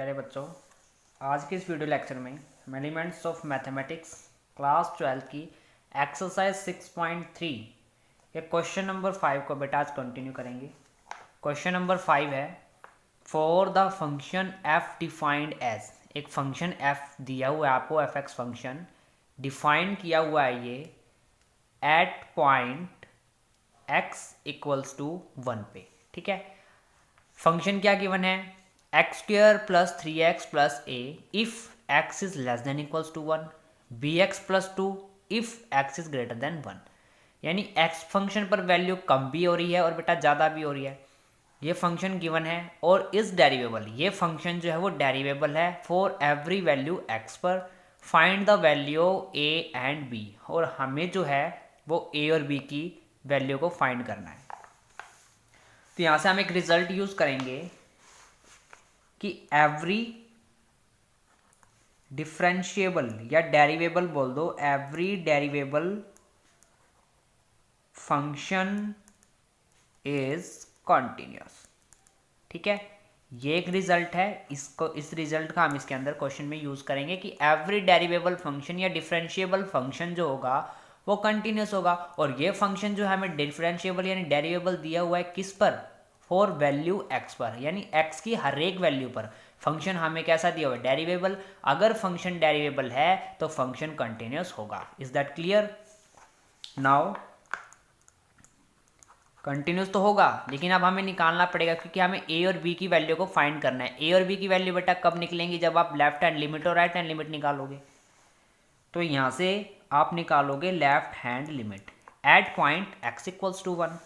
प्यारे बच्चों, आज के इस वीडियो लेक्चर में हम एलिमेंट्स ऑफ मैथमेटिक्स क्लास 12 की एक्सरसाइज 6.3 के क्वेश्चन नंबर 5 को बेटा आज कंटिन्यू करेंगे। क्वेश्चन नंबर 5 है, for the function f defined as, एक फंक्शन एफ दिया हुआ है आपको, एफ एक्स फंक्शन डिफाइन किया हुआ है ये at point x equals to 1 पे। ठीक है, फंक्शन क्या गिवन है, x square plus 3x plus a if x is less than equals to 1, b x plus 2 if x is greater than 1। यानी एक्स फंक्शन पर वैल्यू कम भी हो रही है और बेटा ज़्यादा भी हो रही है। ये फंक्शन गिवन है और इस डेरिवेबल, ये फंक्शन जो है वो डेरिवेबल है फॉर एवरी वैल्यू एक्स पर। Find the value a and b, और हमें जो है वो ए और बी की वैल्यू को फाइंड करना है। तो यहाँ से हम एक रिजल्ट यूज करेंगे कि एवरी डिफरेंशिएबल या डेरिवेबल बोल दो, एवरी डेरिवेबल फंक्शन इज कॉन्टिन्यूस। ठीक है, ये एक रिजल्ट है, इसको इस रिजल्ट का हम इसके अंदर क्वेश्चन में यूज करेंगे कि एवरी डेरिवेबल फंक्शन या डिफरेंशिएबल फंक्शन जो होगा वो कंटिन्यूस होगा। और ये फंक्शन जो है हमें डिफरेंशिएबल यानी डेरिवेबल दिया हुआ है किस पर, फॉर वैल्यू एक्स पर, यानी एक्स की हर एक वैल्यू पर फंक्शन हमें कैसा दिया हुआ है, डेरिवेबल। अगर फंक्शन डेरिवेबल है तो फंक्शन कंटिन्यूस होगा। Is that clear? Now continuous तो होगा, लेकिन अब हमें निकालना पड़ेगा क्योंकि हमें ए और बी की वैल्यू को फाइंड करना है। ए और बी की वैल्यू बेटा कब निकलेंगी, जब आप लेफ्ट हैंड लिमिट और राइट हैंड लिमिट निकालोगे। तो यहाँ से आप निकालोगे left hand limit at point x equals to 1।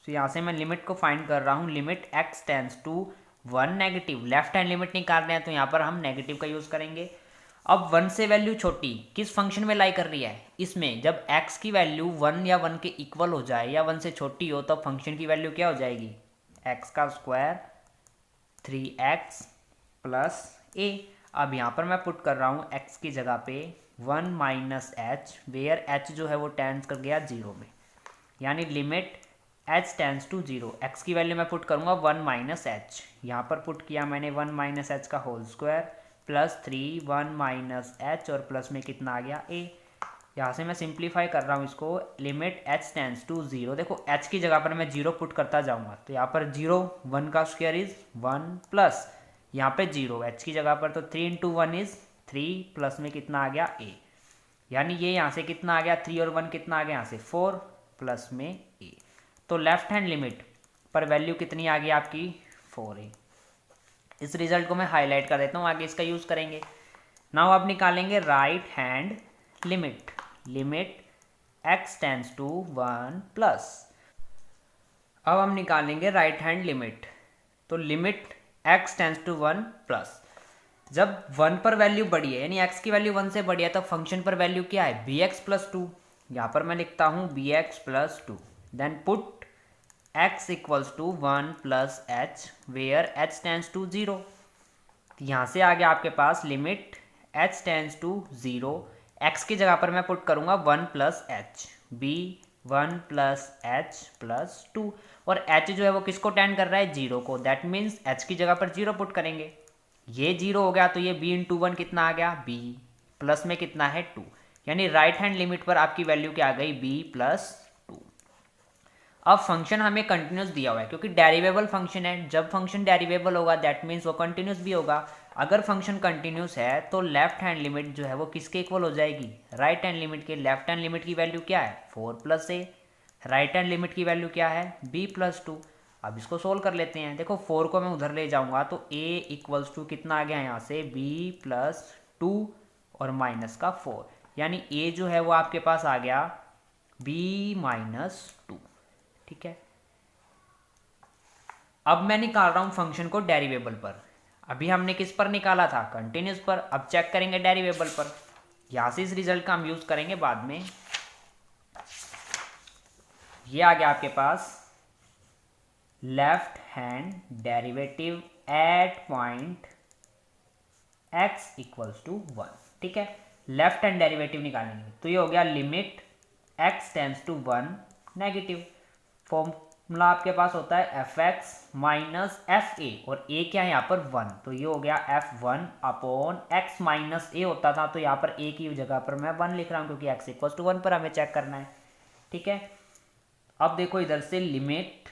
तो यहाँ से मैं लिमिट को फाइंड कर रहा हूँ, limit x tends to 1 negative. Left hand limit निकाल रहे हैं तो यहाँ पर हम नेगेटिव का यूज़ करेंगे। अब 1 से वैल्यू छोटी किस फंक्शन में लाई कर रही है, इसमें। जब x की वैल्यू 1 या 1 के इक्वल हो जाए या 1 से छोटी हो तो फंक्शन की वैल्यू क्या हो जाएगी, x का स्क्वायर 3x प्लस a। अब यहाँ पर मैं पुट कर रहा हूँ x की जगह पे 1 माइनस एच, वेयर h जो है वो टेंड्स कर गया 0 में, यानी limit h tends to 0। x की वैल्यू मैं पुट करूंगा 1 माइनस एच, यहाँ पर पुट किया मैंने 1 माइनस एच का whole square plus 3 1 minus h और प्लस में कितना आ गया a। यहाँ से मैं सिंप्लीफाई कर रहा हूँ इसको, लिमिट h टेंड्स टू 0। देखो h की जगह पर मैं 0 पुट करता जाऊँगा तो यहाँ पर 0 1 का स्क्वायर इज 1 प्लस यहाँ पे 0 h की जगह पर, तो 3 इंटू 1 इज 3 प्लस में कितना आ गया a। यानी ये यहाँ से कितना आ गया 3 और 1 कितना आ गया यहाँ से 4 प्लस में a। तो लेफ्ट हैंड लिमिट पर वैल्यू कितनी आ गई आपकी 4a। इस रिजल्ट को मैं हाईलाइट कर देता हूँ, आगे इसका यूज करेंगे। नाउ आप निकालेंगे right hand limit, limit x tends to 1 plus. अब हम निकालेंगे राइट हैंड लिमिट, तो limit x tends to 1 plus. जब 1 पर वैल्यू बढ़ी है यानी x की वैल्यू 1 से बढ़ी है तो फंक्शन पर वैल्यू क्या है, bx प्लस 2। यहाँ पर मैं लिखता हूँ bx plus 2, then put x equals to 1 plus H, where h tends to 0। यहाँ से आ गया आपके पास limit h tends to 0, x की जगह पर मैं पुट करूँगा 1 plus H, b 1 plus H plus 2। और h जो है वो किसको टेंड कर रहा है, 0 को, दैट मीन्स h की जगह पर 0 पुट करेंगे। ये 0 हो गया तो ये b इंटू 1 कितना आ गया, b प्लस में कितना है 2। यानी राइट हैंड लिमिट पर आपकी वैल्यू क्या आ गई, b प्लस 2। अब फंक्शन हमें कंटिन्यूस दिया हुआ है क्योंकि डेरिवेबल फंक्शन है। जब फंक्शन डेरिवेबल होगा दैट मीन्स वो कंटिन्यूस भी होगा। अगर फंक्शन कंटिन्यूस है तो लेफ्ट हैंड लिमिट जो है वो किसके इक्वल हो जाएगी, राइट हैंड लिमिट के। लेफ्ट हैंड लिमिट की वैल्यू क्या है 4 plus a, right hand limit की वैल्यू क्या है b प्लस 2। अब इसको सोल्व कर लेते हैं। देखो 4 को मैं उधर ले जाऊंगा तो a इक्वल्स टू कितना आ गया यहाँ से b प्लस 2 और माइनस का 4, यानी a जो है वो आपके पास आ गया b माइनस 2। ठीक है, अब मैं निकाल रहा हूं फंक्शन को डेरिवेबल पर। अभी हमने किस पर निकाला था, कंटिन्यूस पर। अब चेक करेंगे डेरिवेबल पर, यहां से इस रिजल्ट का हम यूज करेंगे बाद में। ये आ गया आपके पास left hand derivative at point x equals to 1। ठीक है, लेफ्ट हैंड डेरिवेटिव निकालेंगे तो ये हो गया limit x tends to 1 negative. मतलब आपके पास होता है f x minus f a, और ए क्या है यहाँ पर 1, तो ये हो गया f1 अपॉन एक्स माइनस ए होता था, तो यहाँ पर ए की जगह पर मैं 1 लिख रहा हूँ क्योंकि x इक्वल टू 1 पर हमें चेक करना है। ठीक है, अब देखो इधर से limit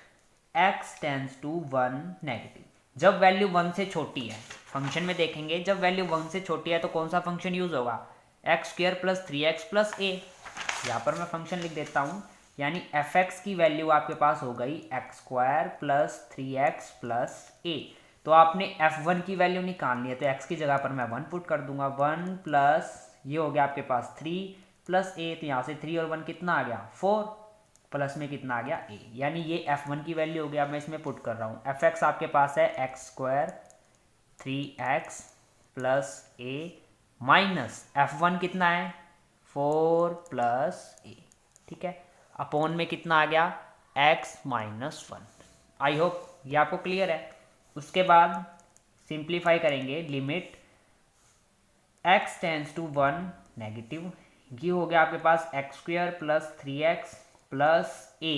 x tends to 1 negative, जब वैल्यू 1 से छोटी है, फंक्शन में देखेंगे जब वैल्यू 1 से छोटी है तो कौन सा फंक्शन यूज होगा, x square plus 3x plus a. यहाँ पर मैं फंक्शन लिख देता हूँ, यानी एफ एक्स की वैल्यू आपके पास हो गई x square plus 3x plus a. तो आपने f1 की वैल्यू निकालनी है, तो x की जगह पर मैं 1 पुट कर दूंगा, 1 प्लस ये हो गया आपके पास 3 प्लस ए, तो यहाँ से 3 और 1 कितना आ गया 4, प्लस में कितना आ गया a, यानी ये f1 की वैल्यू हो गया। मैं इसमें पुट कर रहा हूँ, एफ एक्स आपके पास है x square 3x plus a minus f1 कितना है 4 प्लस ए। ठीक है, अपॉन में कितना आ गया x माइनस 1। आई होप ये आपको क्लियर है। उसके बाद सिंप्लीफाई करेंगे, limit x tends to 1 negative, ये हो गया आपके पास x square plus 3x plus a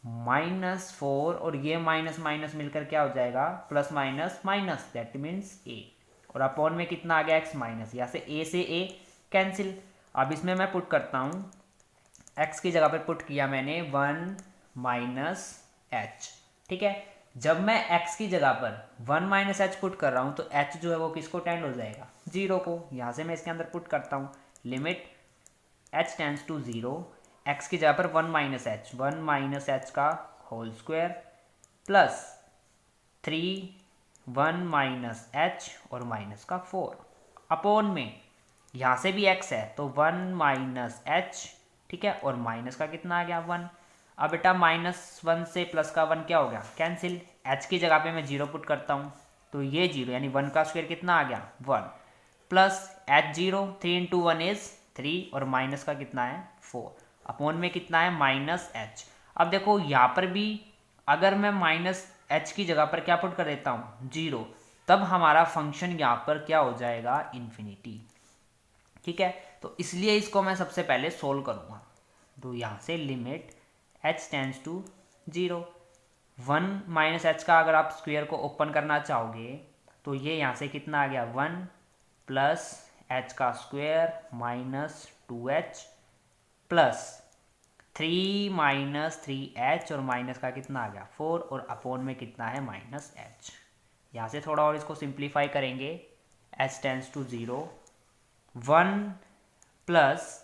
minus 4, और ये माइनस माइनस मिलकर क्या हो जाएगा plus minus minus, that means a, और अपॉन में कितना आ गया x माइनस, यहाँ से a से a कैंसिल। अब इसमें मैं पुट करता हूँ, x की जगह पर पुट किया मैंने 1 माइनस एच। ठीक है, जब मैं x की जगह पर 1 माइनस एच पुट कर रहा हूँ तो h जो है वो किसको टेंड हो जाएगा 0 को। यहाँ से मैं इसके अंदर पुट करता हूँ, limit h tends to 0, x की जगह पर 1 माइनस एच, 1 माइनस एच का whole square plus 3 1 minus h और माइनस का 4, अपॉन में यहाँ से भी x है तो 1 माइनस एच। ठीक है, और माइनस का कितना आ गया 1। अब बेटा -1 से प्लस का 1 क्या हो गया कैंसिल, h की जगह पे मैं 0 पुट करता हूँ, तो ये 0 यानी 1 का स्क्वायर कितना आ गया 1, प्लस h 0, 3 इंटू 1 इज 3, और माइनस का कितना है 4, अपॉन में कितना है माइनस h। अब देखो यहाँ पर भी अगर मैं माइनस h की जगह पर क्या पुट कर देता हूँ 0, तब हमारा फंक्शन यहाँ पर क्या हो जाएगा इन्फिनिटी। ठीक है, तो इसलिए इसको मैं सबसे पहले सोल्व करूँगा, तो यहाँ से limit h tends to 0, 1 minus h का अगर आप स्क्वायर को ओपन करना चाहोगे तो ये यहाँ से कितना आ गया 1 प्लस एच का square minus 2h plus 3 minus 3h, और माइनस का कितना आ गया 4, और अपॉन में कितना है माइनस h। यहाँ से थोड़ा और इसको सिंप्लीफाई करेंगे, h टेंड्स टू 0, 1 प्लस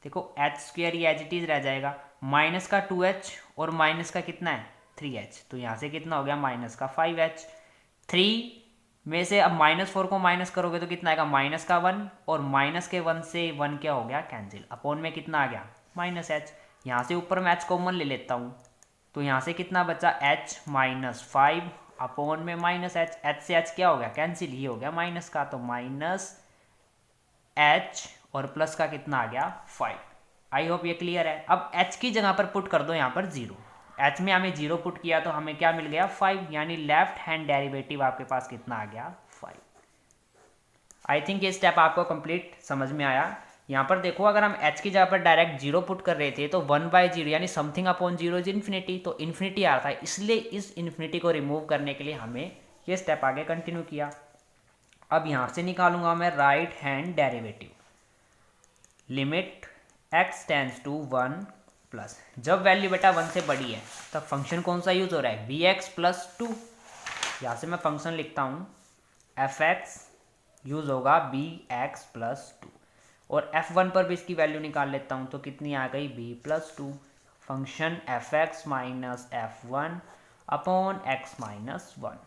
देखो एच स्क्वायर ये एज इट इज रह जाएगा, माइनस का 2h और माइनस का कितना है 3h, तो यहाँ से कितना हो गया माइनस का 5h। 3 में से अब -4 को माइनस करोगे तो कितना आएगा माइनस का 1, और माइनस के 1 से 1 क्या हो गया कैंसिल, अपॉन में कितना आ गया माइनस h। यहाँ से ऊपर मैं h कॉमन ले लेता हूँ, तो यहाँ से कितना बचा h माइनस 5 अपॉन में माइनस h से h क्या हो गया कैंसिल, ये हो गया माइनस का, तो माइनस h और प्लस का कितना आ गया 5। आई होप ये क्लियर है। अब h की जगह पर पुट कर दो यहाँ पर 0, h में हमें 0 पुट किया तो हमें क्या मिल गया 5, यानी लेफ्ट हैंड डेरिवेटिव आपके पास कितना आ गया 5। आई थिंक ये स्टेप आपको कंप्लीट समझ में आया। यहाँ पर देखो अगर हम h की जगह पर डायरेक्ट 0 पुट कर रहे थे तो 1/0 यानी समथिंग अपॉन 0 इज इन्फिनिटी, तो इन्फिनिटी आ रहा था, इसलिए इस इन्फिनिटी को रिमूव करने के लिए हमें ये स्टेप आगे कंटिन्यू किया। अब यहाँ से निकालूंगा मैं right hand derivative, limit x tends to 1 plus, जब वैल्यू बेटा 1 से बड़ी है तब फंक्शन कौन सा यूज हो रहा है bx प्लस 2। यहाँ से मैं फंक्शन लिखता हूँ f(x) यूज होगा bx प्लस 2, और f1 पर भी इसकी वैल्यू निकाल लेता हूँ, तो कितनी आ गई b plus 2, function f(x) minus f1 upon x minus 1,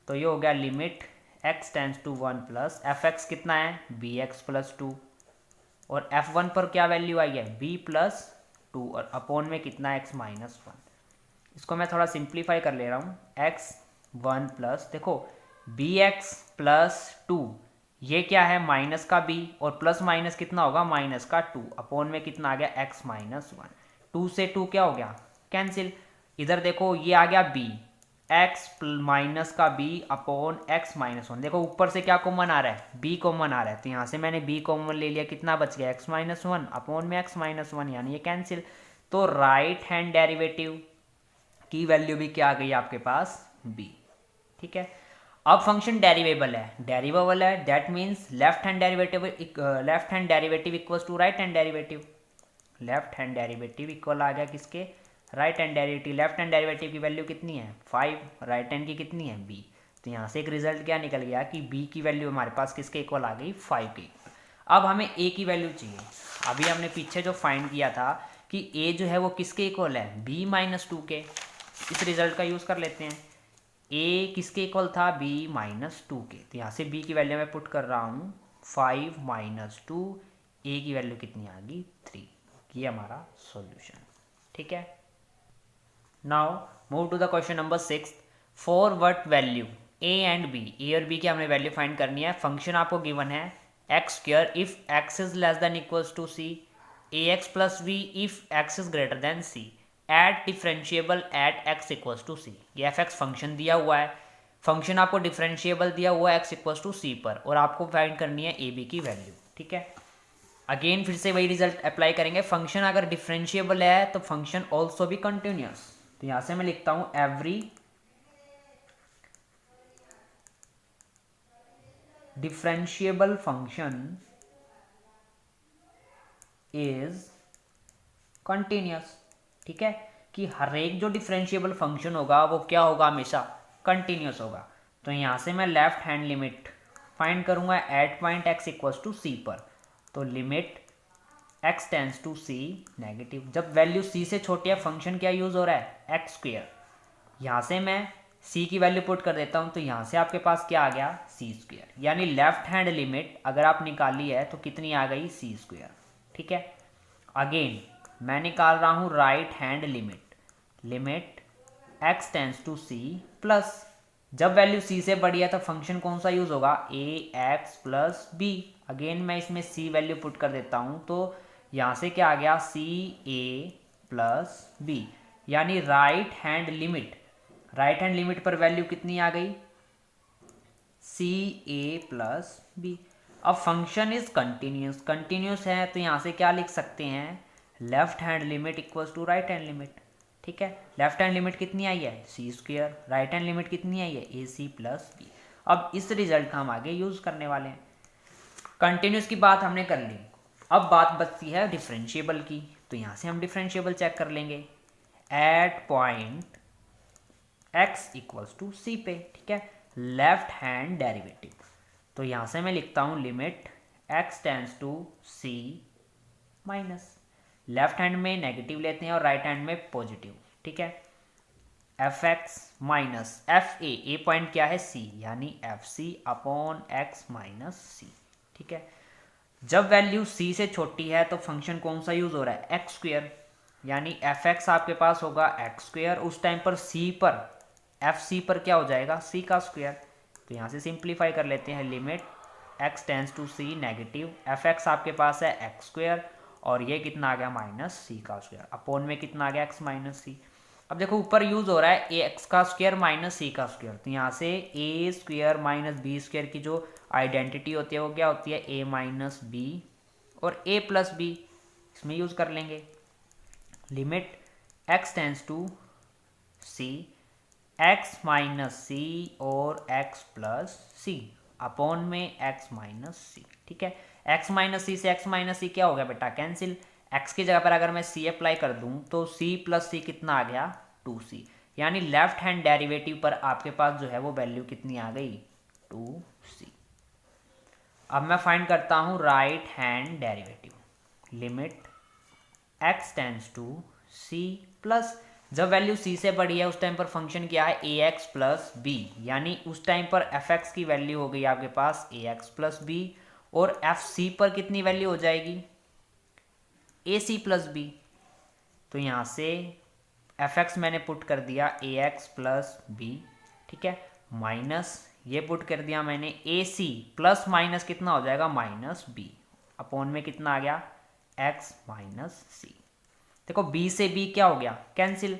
तो ये हो गया limit x tends to 1 plus f(x) कितना है bx प्लस 2, और f1 पर क्या वैल्यू आई है b प्लस 2, और अपॉन में कितना x माइनस 1। इसको मैं थोड़ा सिंप्लीफाई कर ले रहा हूँ, x1 प्लस देखो bx प्लस 2, ये क्या है माइनस का b, और प्लस माइनस कितना होगा माइनस का 2, अपॉन में कितना आ गया x माइनस 1। 2 से 2 क्या हो गया कैंसिल, इधर देखो ये आ गया b, x माइनस का b अपॉन x माइनस 1, देखो ऊपर से क्या कॉमन आ रहा है b कॉमन आ रहा है, तो यहाँ से मैंने b कॉमन ले लिया, कितना बच गया x माइनस 1 अपॉन में x माइनस 1, यानी ये कैंसिल। तो राइट हैंड डेरिवेटिव की वैल्यू भी क्या आ गई आपके पास, बी। ठीक है, अब फंक्शन डेरिवेबल है, that means left hand derivative equals to right hand derivative. Left hand derivative equal आ गया किसके, right hand derivative. Left hand derivative की वैल्यू कितनी है 5, राइट हैंड की कितनी है बी। तो यहाँ से एक रिजल्ट क्या निकल गया कि बी की वैल्यू हमारे पास किसके इक्वल आ गई 5 के। अब हमें ए की वैल्यू चाहिए। अभी हमने पीछे जो फाइंड किया था कि ए जो है वो किसके इक्वल है, बी माइनस 2 के। इस रिजल्ट का यूज़ कर लेते हैं। ए किसके इक्वल था, बी माइनस 2 के। तो यहाँ से बी की वैल्यू मैं पुट कर रहा हूँ 5 माइनस 2, ए की वैल्यू कितनी आ गई 3। ये हमारा सॉल्यूशन। ठीक है, now move to the question number 6। For what value a and b, a और बी की हमने वैल्यू फाइंड करनी है। फंक्शन आपको गिवन है x square if x is less than equals to c, a x plus b if x is greater than c, at differentiable at x equals to c. ये f x function दिया हुआ है, function आपको differentiable दिया हुआ है x equals to c पर, और आपको फाइंड करनी है ए बी की वैल्यू। ठीक है, अगेन फिर से वही रिजल्ट अप्लाई करेंगे। फंक्शन अगर डिफरेंशिएबल है तो फंक्शन ऑल्सो भी कंटिन्यूअस। तो यहां से मैं लिखता हूं every differentiable function is continuous. ठीक है, कि हर एक जो डिफरेंशिएबल फंक्शन होगा वो क्या होगा, हमेशा कंटिन्यूअस होगा। तो यहां से मैं लेफ्ट हैंड लिमिट फाइंड करूंगा at point x equals to c पर। तो limit x tends to c negative. जब वैल्यू c से छोटी है फंक्शन क्या यूज हो रहा है, एक्स स्क्वेयर। यहाँ से मैं c की वैल्यू पुट कर देता हूँ, तो यहाँ से आपके पास क्या आ गया सी स्क्वेयर। यानी लेफ्ट हैंड लिमिट अगर आप निकाली है तो कितनी आ गई सी स्क्वेयर। ठीक है, अगेन मैं निकाल रहा हूँ right hand limit, limit x tends to c plus, जब वैल्यू c से बड़ी है तो फंक्शन कौन सा यूज होगा, ए एक्स प्लस बी। अगेन मैं इसमें c वैल्यू पुट कर देता हूँ, तो यहाँ से क्या आ गया सी ए प्लस बी। यानी राइट हैंड लिमिट पर वैल्यू कितनी आ गई, सी ए प्लस बी। अब फंक्शन इज कंटिन्यूस है, तो यहाँ से क्या लिख सकते हैं, left hand limit equals to right hand limit. ठीक है, लेफ्ट हैंड लिमिट कितनी आई है c square, right hand limit कितनी आई है ए सी प्लस बी। अब इस रिजल्ट का हम आगे यूज करने वाले हैं। कंटिन्यूस की बात हमने कर ली, अब बात बचती है डिफरेंशिएबल की। तो यहाँ से हम डिफरेंशिएबल चेक कर लेंगे at point x equals to c पे। ठीक है, लेफ्ट हैंड डेरिवेटिव। तो यहाँ से मैं लिखता हूँ limit x tends to c minus, left hand में नेगेटिव लेते हैं और राइट हैंड में पॉजिटिव। ठीक है, f x minus f a point क्या है सी, यानी f c upon x minus c. ठीक है, जब वैल्यू c से छोटी है तो फंक्शन कौन सा यूज हो रहा है, एक्स स्क्वेयर। यानी एफ एक्स आपके पास होगा एक्स स्क्वेयर, उस टाइम पर c पर एफ सी पर क्या हो जाएगा c का स्क्वेयर। तो यहाँ से सिंप्लीफाई कर लेते हैं, limit x tends to c negative, f x आपके पास है एक्स स्क्वेयर और ये कितना आ गया माइनस c का स्क्वेयर, अपॉन में कितना आ गया x माइनस सी। अब देखो ऊपर यूज हो रहा है ए एक्स का स्क्वायर माइनस सी का स्क्वायर, तो यहाँ से ए स्क्वायर माइनस बी स्क्वायर की जो आइडेंटिटी होती है वो क्या होती है, ए माइनस बी और ए प्लस बी, इसमें यूज कर लेंगे। Limit x tends to c x minus c और एक्स प्लस सी, अपॉन में एक्स माइनस सी। ठीक है, एक्स माइनस सी से एक्स माइनस सी क्या हो गया बेटा, कैंसिल। x की जगह पर अगर मैं c अप्लाई कर दूं तो c प्लस सी कितना आ गया 2c। यानी लेफ्ट हैंड डेरिवेटिव पर आपके पास जो है वो वैल्यू कितनी आ गई 2c। अब मैं फाइंड करता हूं right hand derivative, limit x tends to c plus, जब वैल्यू c से बड़ी है उस टाइम पर फंक्शन क्या है ax प्लस बी, यानी उस टाइम पर fx की वैल्यू हो गई आपके पास ax प्लस बी और fc पर कितनी वैल्यू हो जाएगी ए सी प्लस बी। तो यहाँ से एफ एक्स मैंने पुट कर दिया ए एक्स प्लस बी। ठीक है, माइनस ये पुट कर दिया मैंने ए सी प्लस माइनस कितना हो जाएगा माइनस बी, अपॉन में कितना आ गया एक्स माइनस सी। देखो बी से बी क्या हो गया कैंसिल,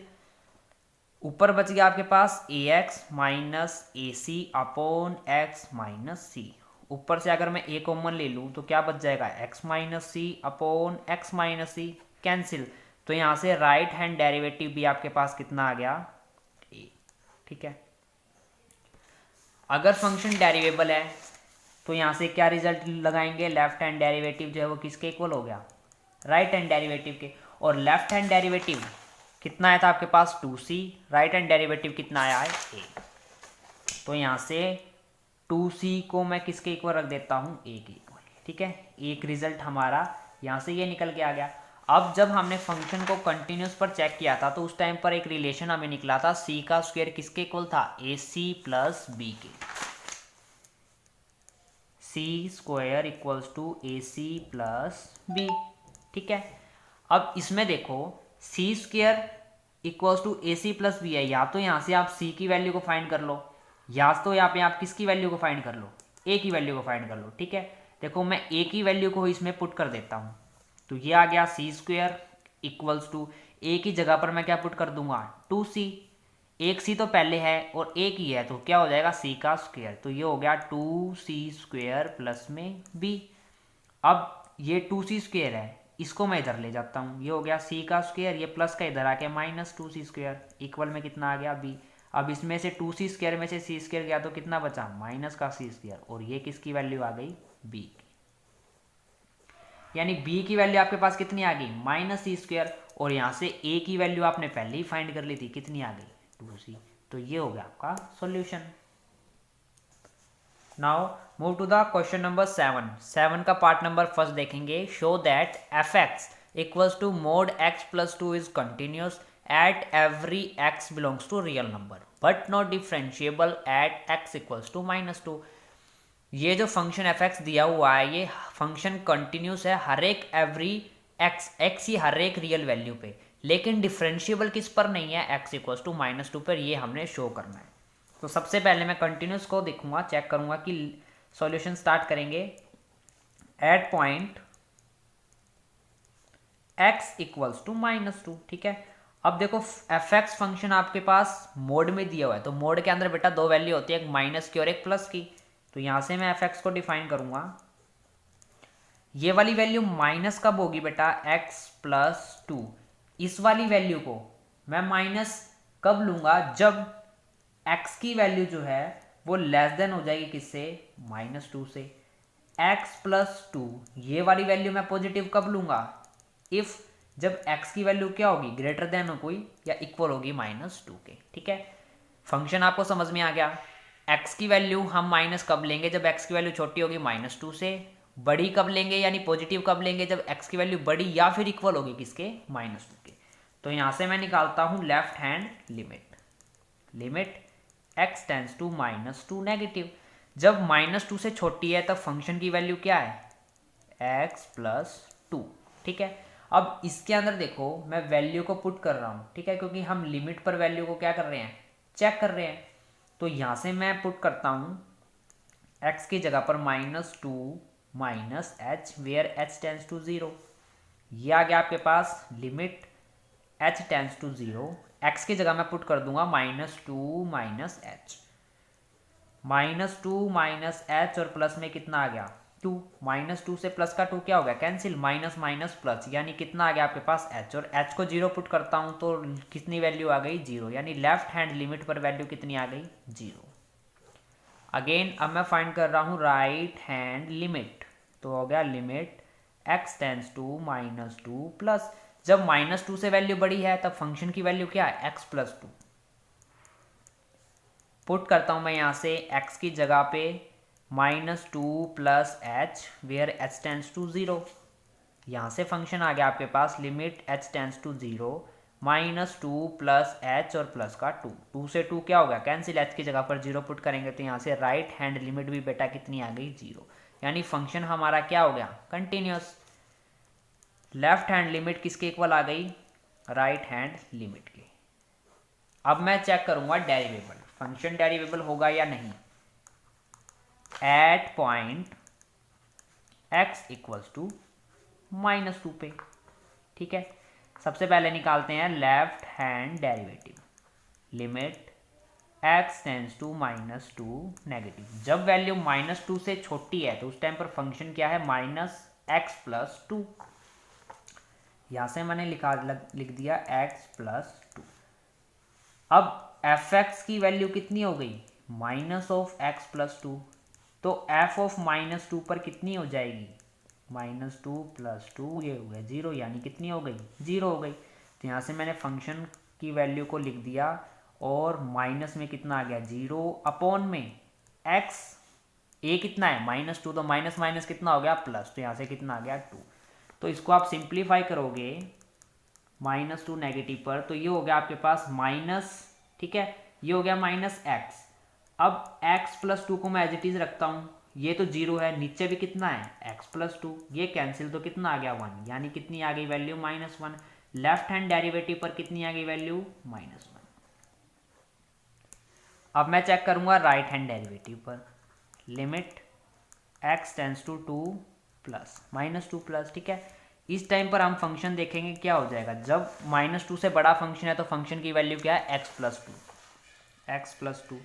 ऊपर बच गया आपके पास ए एक्स माइनस ए सी अपॉन एक्स माइनस सी। ऊपर से अगर मैं ए कॉमन ले लूँ तो क्या बच जाएगा x माइनस सी अपॉन एक्स माइनस सी, कैंसिल। तो यहाँ से राइट हैंड डेरिवेटिव भी आपके पास कितना आ गया ठीक है। अगर फंक्शन डेरिवेबल है तो यहाँ से क्या रिजल्ट लगाएंगे, लेफ्ट हैंड डेरिवेटिव जो है वो किसके इक्वल हो गया, राइट हैंड डेरिवेटिव के। और लेफ्ट हैंड डेरिवेटिव कितना आया था आपके पास 2c, राइट हैंड डेरिवेटिव कितना आया है a। तो यहाँ से 2c को मैं किसके इक्वल रख देता हूँ, a के इक्वल, ठीक है। एक रिजल्ट हमारा यहाँ से ये निकल के आ गया। अब जब हमने फंक्शन को कंटिन्यूस पर चेक किया था तो उस टाइम पर एक रिलेशन हमें निकला था, c का स्क्वायर किसके इक्वल था, ac प्लस b के। c square equals to ac plus b, ठीक है। अब इसमें देखो c square equals to ac plus b है, या तो यहाँ से आप c की वैल्यू को फाइंड कर लो, या तो यहाँ पे आप किसकी वैल्यू को फाइंड कर लो, a की वैल्यू को फाइंड कर लो, ठीक है। देखो मैं a की वैल्यू को इसमें पुट कर देता हूँ, तो ये आ गया c square equals to a की जगह पर मैं क्या पुट कर दूंगा 2c, एक c तो पहले है और एक ही है तो क्या हो जाएगा c का स्क्वायर, तो ये हो गया 2c स्क्वायर प्लस में b। अब ये 2c स्क्वायर है, इसको मैं इधर ले जाता हूँ, ये हो गया c का स्क्वायर, ये प्लस का इधर आके माइनस 2c स्क्वायर इक्वल में कितना आ गया b। अब इसमें से 2c स्क्वायर में से c स्क्वायर गया तो कितना बचा, माइनस का c स्क्वायर, और ये किसकी वैल्यू आ गई, b की। यानी b की वैल्यू आपके पास कितनी आ गई, माइनस c स्क्वायर, और यहाँ से a की वैल्यू आपने पहले ही फाइंड कर ली थी, कितनी आ गई 2c। तो ये हो गया आपका solution. Now move to the question number 7 का पार्ट नंबर फर्स्ट देखेंगे। Show that f(x) equals to mod x plus 2 is continuous at every x belongs to real number but not differentiable at x equals to -2। ये जो function f(x) दिया हुआ है ये function continuous है हर एक every x ही हर एक रियल वैल्यू पे, लेकिन डिफरेंशिएबल किस पर नहीं है, x इक्वल्स टू -2 पर। ये हमने शो करना है। तो सबसे पहले मैं कंटिन्यूस को देखूंगा, चेक करूंगा कि सॉल्यूशन स्टार्ट करेंगे at point x equals to -2, ठीक है। अब देखो f(x) फंक्शन आपके पास मोड में दिया हुआ है, तो मोड के अंदर बेटा दो वैल्यू होती है, एक माइनस की और एक प्लस की। तो यहां से मैं f(x) को डिफाइन करूंगा, ये वाली वैल्यू माइनस कब होगी बेटा, x प्लस 2। इस वाली वैल्यू को मैं माइनस कब लूंगा, जब x की वैल्यू जो है वो लेस देन हो जाएगी किससे, -2 से। x प्लस 2 ये वाली वैल्यू मैं पॉजिटिव कब लूंगा, इफ जब x की वैल्यू क्या होगी, ग्रेटर देन हो कोई या इक्वल होगी -2 के, ठीक है। फंक्शन आपको समझ में आ गया। x की वैल्यू हम माइनस कब लेंगे, जब x की वैल्यू छोटी होगी -2 से। बड़ी कब लेंगे यानी पॉजिटिव कब लेंगे, जब x की वैल्यू बड़ी या फिर इक्वल होगी किसके, -2 के। तो यहां से मैं निकालता हूं left hand limit x tends to -2 negative. जब -2 से छोटी है तब फंक्शन की वैल्यू क्या है, x प्लस 2, ठीक है। अब इसके अंदर देखो मैं वैल्यू को पुट कर रहा हूं, ठीक है, क्योंकि हम लिमिट पर वैल्यू को क्या कर रहे हैं, चेक कर रहे हैं। तो यहां से मैं पुट करता हूं x की जगह पर -2 minus h where h tends to 0। ये आ गया आपके पास limit h tends to 0, x की जगह मैं पुट कर दूंगा -2 माइनस h, -2 माइनस h और प्लस में कितना आ गया 2, -2 से प्लस का 2 क्या हो गया, कैंसिल, माइनस माइनस प्लस, यानी कितना आ गया आपके पास h, और h को 0 पुट करता हूं तो कितनी वैल्यू आ गई 0, यानी लेफ्ट हैंड लिमिट पर वैल्यू कितनी आ गई 0। अगेन अब मैं फाइंड कर रहा हूं राइट हैंड लिमिट, तो हो गया limit x tends to -2 plus, जब -2 से वैल्यू बड़ी है तब फंक्शन की वैल्यू क्या है, x प्लस 2। पुट करता हूं मैं यहां से x की जगह पे -2 plus h where h tends to 0। यहां से फंक्शन आ गया आपके पास limit h tends to 0, -2 plus h और प्लस का 2, 2 से 2 क्या होगा कैंसिल, h की जगह पर 0 पुट करेंगे तो यहाँ से राइट हैंड लिमिट भी बेटा कितनी आ गई 0, यानी फंक्शन हमारा क्या हो गया कंटिन्यूस। लेफ्ट हैंड लिमिट किसके इक्वल आ गई, राइट हैंड लिमिट के। अब मैं चेक करूंगा डेरिवेबल, फंक्शन डेरिवेबल होगा या नहीं at point x equals to -2 पे, ठीक है। सबसे पहले निकालते हैं left hand derivative, limit x tends to -2 negative. जब वैल्यू -2 से छोटी है तो उस टाइम पर फंक्शन क्या है, -x प्लस 2। यहां से मैंने लिख दिया x प्लस 2। अब एफ एक्स की वैल्यू कितनी हो गई, minus of x plus to, तो एफ ऑफ माइनस टू पर कितनी हो जाएगी, माइनस टू प्लस टू, ये हो गया जीरो, यानी कितनी हो गई, जीरो हो गई। तो यहाँ से मैंने फंक्शन की वैल्यू को लिख दिया और माइनस में कितना आ गया, जीरो, अपॉन में एक्स, ए कितना है माइनस टू, तो माइनस माइनस कितना हो गया प्लस, तो यहाँ से कितना आ गया टू। तो इसको आप सिंप्लीफाई करोगे माइनस टू नेगेटिव पर, तो ये हो गया आपके पास माइनस, ठीक है, ये हो गया माइनस एक्स। अब एक्स प्लस टू को मैं एज इट इज रखता हूँ, ये तो जीरो है, नीचे भी कितना है एक्स प्लस टू, ये कैंसिल, तो कितना आ गया वन, यानी कितनी आ गई value, minus one. Left hand derivative पर कितनी आ गई वैल्यू, माइनस वन। अब मैं चेक करूंगा राइट हैंड डेरिवेटिव पर, limit x tends to two plus minus two plus, ठीक है। इस टाइम पर हम फंक्शन देखेंगे क्या हो जाएगा, जब माइनस टू से बड़ा फंक्शन है तो फंक्शन की वैल्यू क्या है, x plus two, x plus to.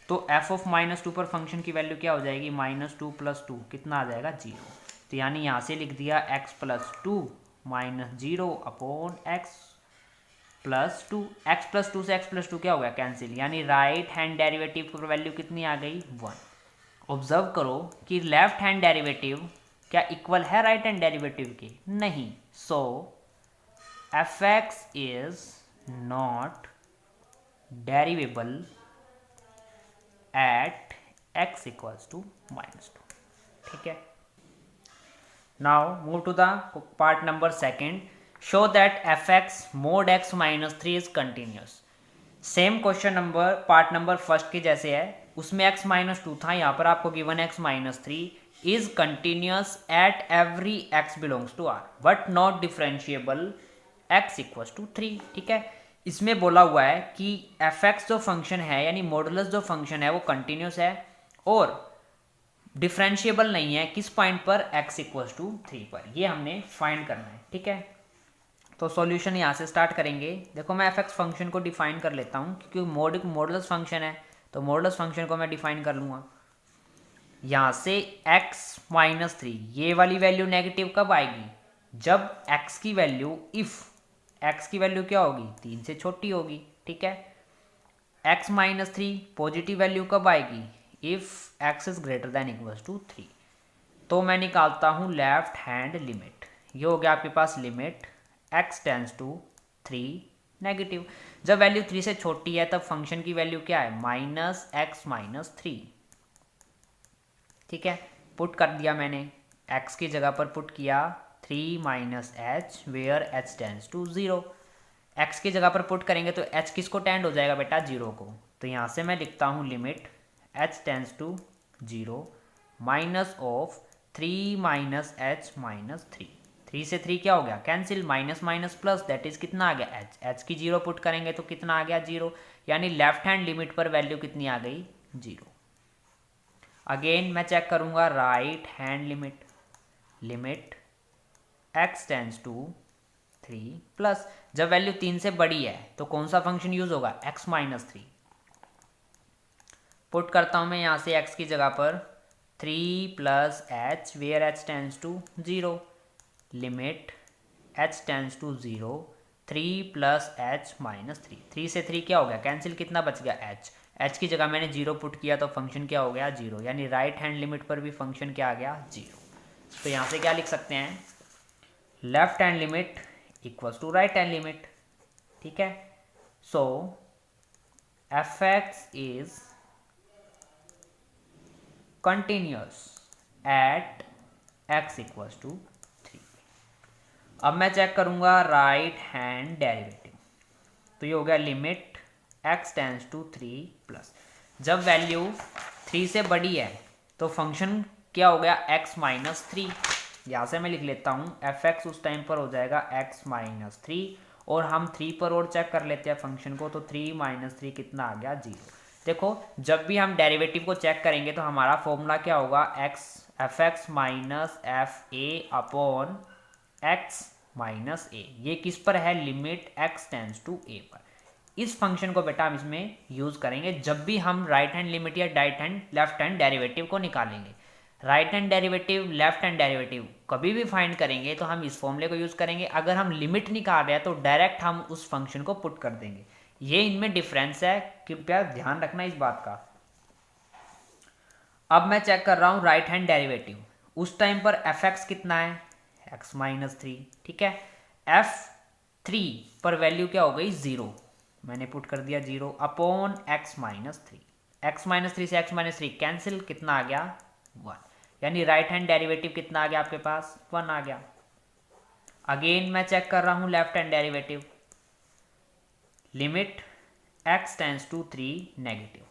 तो एफ ऑफ माइनस टू पर फंक्शन की वैल्यू क्या हो जाएगी, माइनस टू प्लस टू, कितना आ जाएगा, जीरो। तो यानी यहाँ से लिख दिया x plus two minus zero upon x plus two. X plus two से एक्स प्लस टू क्या हो गया, कैंसिल, यानी राइट हैंड डेरिवेटिव पर वैल्यू कितनी आ गई, वन। ऑब्जर्व करो कि लेफ्ट हैंड डेरिवेटिव क्या इक्वल है राइट हैंड डेरिवेटिव के, नहीं। So f x is not derivable at x equals to minus two, ठीक है। Now move to the part number second, show that F x mode x minus three is continuous. Same question number part number first के जैसे है, उसमें x minus two था, यहाँ पर आपको given x minus three is continuous at every x belongs to R but not differentiable x equals to three, ठीक है। इसमें बोला हुआ है कि एफ एक्स जो फंक्शन है यानी मॉडुलस जो फंक्शन है वो कंटिन्यूस है और डिफरेंशिएबल नहीं है, किस पॉइंट पर, x इक्वल्स टू थ्री पर, ये हमने फाइंड करना है, ठीक है। तो सॉल्यूशन यहाँ से स्टार्ट करेंगे। देखो मैं एफ एक्स फंक्शन को डिफाइन कर लेता हूँ, क्योंकि मॉडुलस फंक्शन है तो मॉडुलस फंक्शन को मैं डिफाइन कर लूँगा। यहाँ से x माइनस थ्री, ये वाली वैल्यू नेगेटिव कब आएगी, जब x की वैल्यू, इफ़ x की वैल्यू क्या होगी, तीन से छोटी होगी, ठीक है। x minus three positive value कब आएगी, if x is greater than equals to three. तो मैं निकालता हूँ लेफ्ट हैंड लिमिट, ये हो गया आपके पास limit x tends to three negative. जब वैल्यू थ्री से छोटी है तब फंक्शन की वैल्यू क्या है, माइनस एक्स माइनस थ्री, ठीक है। पुट कर दिया मैंने, x की जगह पर पुट किया three minus h where h tends to zero. X की जगह पर पुट करेंगे तो h किसको टेंड हो जाएगा बेटा, जीरो को। तो यहाँ से मैं लिखता हूँ limit h tends to zero minus of three minus h minus three. Three से थ्री क्या हो गया, cancel, minus minus plus, that is कितना आ गया h की जीरो पुट करेंगे तो कितना आ गया, जीरो। यानी लेफ्ट हैंड लिमिट पर वैल्यू कितनी आ गई, जीरो। अगेन मैं चेक करूँगा right hand limit, limit x tends to three plus, जब वैल्यू तीन से बड़ी है तो कौन सा फंक्शन यूज होगा, x माइनस थ्री। पुट करता हूं मैं यहाँ से x की जगह पर three plus H where h tends to zero, limit h tends to zero three plus h minus three. Three से थ्री क्या हो गया, कैंसिल, कितना बच गया h की जगह मैंने जीरो पुट किया तो फंक्शन क्या हो गया, जीरो। यानी राइट हैंड लिमिट पर भी फंक्शन क्या आ गया, जीरो। तो यहाँ से क्या लिख सकते हैं, left hand limit equals to right hand limit, ठीक है। So f x is continuous at x equals to three. अब मैं चेक करूंगा राइट हैंड डेरिवेटिव, तो ये हो गया limit x tends to three plus, जब वैल्यू थ्री से बड़ी है तो फंक्शन क्या हो गया, एक्स माइनस थ्री। यहाँ से मैं लिख लेता हूँ एफ एक्स उस टाइम पर हो जाएगा एक्स माइनस थ्री, और हम थ्री पर और चेक कर लेते हैं फंक्शन को, तो थ्री माइनस थ्री कितना आ गया, जीरो। देखो जब भी हम डेरिवेटिव को चेक करेंगे तो हमारा फॉर्मूला क्या होगा, f x minus f a upon x minus a. ये किस पर है, limit x tends to a पर। इस फंक्शन को बेटा हम इसमें यूज करेंगे जब भी हम राइट हैंड लिमिट या लेफ्ट हैंड डेरिवेटिव को निकालेंगे। Right hand derivative, left hand derivative कभी भी फाइंड करेंगे तो हम इस फॉर्मूले को यूज़ करेंगे। अगर हम लिमिट निकाल रहे हैं तो डायरेक्ट हम उस फंक्शन को पुट कर देंगे। ये इनमें डिफरेंस है, कृपया ध्यान रखना इस बात का। अब मैं चेक कर रहा हूँ राइट हैंड डेरिवेटिव। उस टाइम पर एफ एक्स कितना है, एक्स माइनस थ्री, ठीक है। एफ थ्री पर वैल्यू क्या हो गई, जीरो, मैंने पुट कर दिया zero upon x minus three. X minus three से एक्स माइनस थ्री कैंसिल, कितना आ गया, वन। यानी राइट हैंड डेरिवेटिव कितना आ गया आपके पास, वन आ गया। अगेन मैं चेक कर रहा हूँ left hand derivative. Limit x tends to three negative,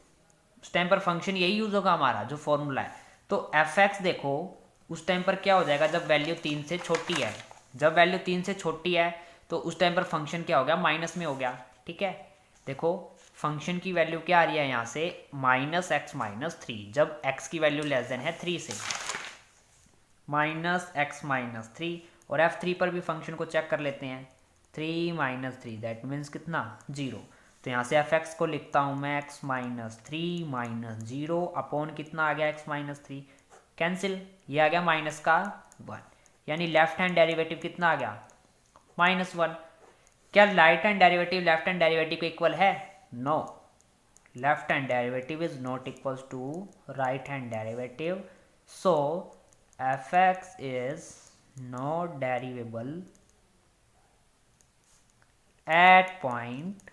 उस टाइम पर फंक्शन यही यूज होगा हमारा जो फॉर्मूला है। तो एफ एक्स देखो उस टाइम पर क्या हो जाएगा, जब वैल्यू तीन से छोटी है, जब वैल्यू तीन से छोटी है तो उस टाइम पर फंक्शन क्या हो गया, माइनस में हो गया, ठीक है। देखो फंक्शन की वैल्यू क्या आ रही है यहाँ से, माइनस एक्स माइनस थ्री, जब एक्स की वैल्यू लेस देन है थ्री से, माइनस एक्स माइनस थ्री। और एफ थ्री पर भी फंक्शन को चेक कर लेते हैं, three minus three that means कितना, जीरो। तो यहाँ से एफ एक्स को लिखता हूँ मैं x minus three minus zero upon कितना आ गया, एक्स माइनस थ्री, कैंसिल, ये आ गया माइनस का वन। यानी लेफ्ट हैंड डेरिवेटिव कितना आ गया, माइनस वन। क्या right hand derivative left hand derivative को इक्वल है, no, left hand derivative is not equal to right hand derivative, so f x is not derivable at point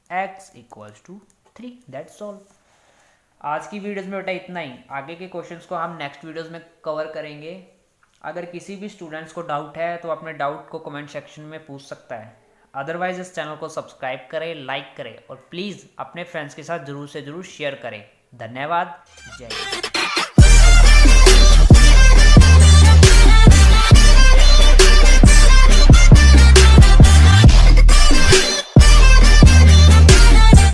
x equals to three, that's all. आज की videos में बेटा इतना ही, आगे के questions को हम नेक्स्ट वीडियोस में कवर करेंगे। अगर किसी भी स्टूडेंट्स को डाउट है तो अपने डाउट को कमेंट सेक्शन में पूछ सकता है। अदरवाइज इस चैनल को सब्सक्राइब करें, लाइक करें और प्लीज़ अपने फ्रेंड्स के साथ ज़रूर से ज़रूर शेयर करें। धन्यवाद, जय हिंद।